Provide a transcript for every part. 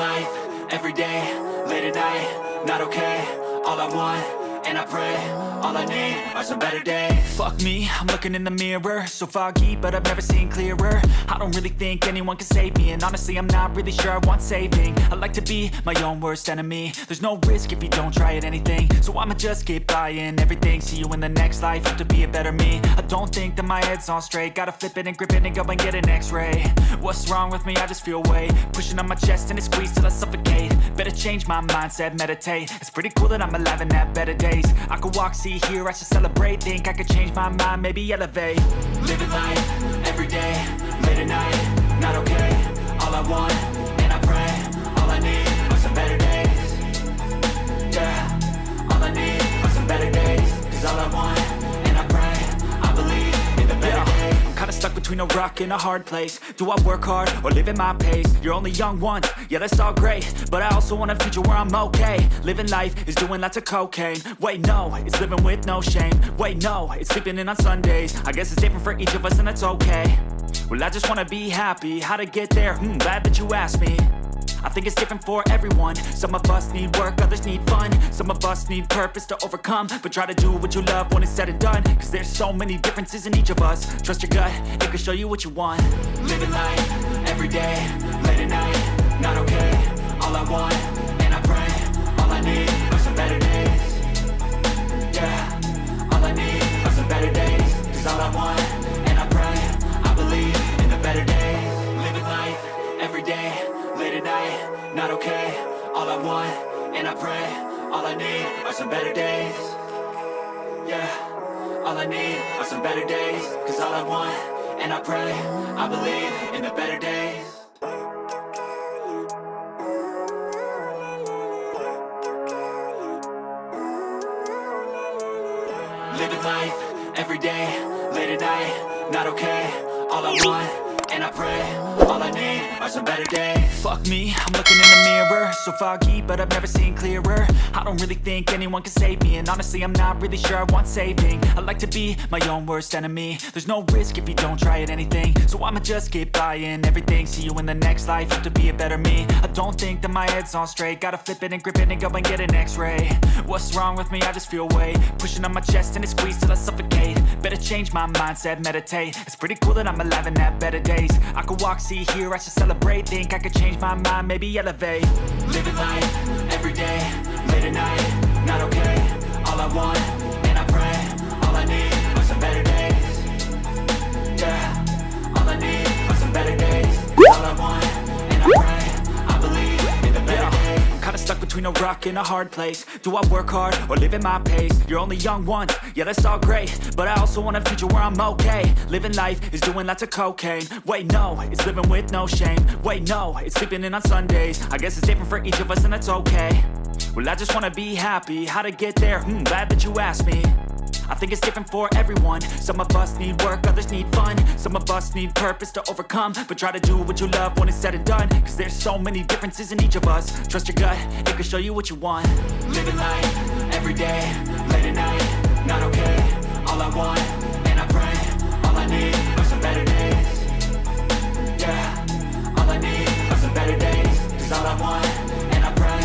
life, every day, late at night, not okay. All I want, and I pray, all I need are some better days. Fuck me, I'm looking in the mirror, so foggy, but I've never seen clearer. I don't really think anyone can save me, and honestly I'm not really sure I want saving. I like to be my own worst enemy. There's no risk if you don't try at anything, so I'ma just keep buying everything. See you in the next life, have to be a better me. I don't think that my head's on straight, gotta flip it and grip it and go and get an x-ray. What's wrong with me? I just feel weight pushing on my chest and it squeezes till I suffocate. Better change my mindset, meditate. It's pretty cool that I'm alive and have better days. I could walk, see, hear, I should celebrate. Think I could change my mind, maybe elevate. Living life, every day, late at night, not okay. All I want, and I pray, all I need are some better days. Yeah, all I need are some better days. Cause all I want, and I pray, I believe in the better days. I'm kinda stuck between a rock and a hard place. Do I work hard or live at my pace? You're only young once, yeah that's all great, but I also want a future where I'm okay. Living life is doing lots of cocaine. Wait no, it's living with no shame. Wait no, it's sleeping in on Sundays. I guess it's different for each of us and that's okay. Well I just wanna be happy, how to get there? Glad that you asked me. I think it's different for everyone. Some of us need work, others need fun. Some of us need purpose to overcome. But try to do what you love when it's said and done. Cause there's so many differences in each of us. Trust your gut, it can show you what you want. Living life, every day, late at night, not okay. All I want, and I pray, all I need are some better days. Yeah, all I need are some better days. Cause all I want, and I pray, I believe in the better days. Living life, every day, late at night, not okay. All I want, and I pray, all I need are some better days. Yeah, all I need are some better days. Cause all I want, and I pray, I believe in the better days. Living life, every day, late at night, not okay. All I want, and I pray, all I need are some better days. Fuck me, I'm looking in the mirror, so foggy, but I've never seen clearer. I don't really think anyone can save me, and honestly I'm not really sure I want saving. I like to be my own worst enemy. There's no risk if you don't try at anything, so I'ma just keep buying everything. See you in the next life, have to be a better me. I don't think that my head's on straight, gotta flip it and grip it and go and get an x-ray. What's wrong with me? I just feel weight pushing on my chest and it squeezes till I suffocate. Better change my mindset, meditate. It's pretty cool that I'm alive and have better days. I could walk, see, hear, I should celebrate. Think I could change my mind, maybe elevate. Living life, every day, late at night, not okay. All I want, and I pray, all I need are some better days. Yeah, all I need are some better days. All I want, and I pray, I believe in the better days. I'm kinda stuck between a rock and a hard place. Do I work hard or live at my pace? You're only young once, yeah that's all great, but I also want a future where I'm okay. Living life is doing lots of cocaine. Wait no, it's living with no shame. Wait no, it's sleeping in on Sundays. I guess it's different for each of us and that's okay. Well I just wanna be happy, how to get there? Glad that you asked me. I think it's different for everyone. Some of us need work, others need fun. Some of us need purpose to overcome. But try to do what you love when it's said and done. Cause there's so many differences in each of us. Trust your gut, it can show you what you want. Living life, every day, late at night, not okay. All I want, and I pray, all I need are some better days. Yeah, all I need are some better days. Cause all I want, and I pray,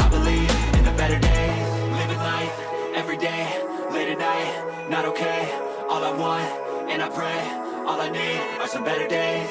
I believe in the better days. Living life, every day, late at night, not okay. All I want, and I pray, all I need are some better days.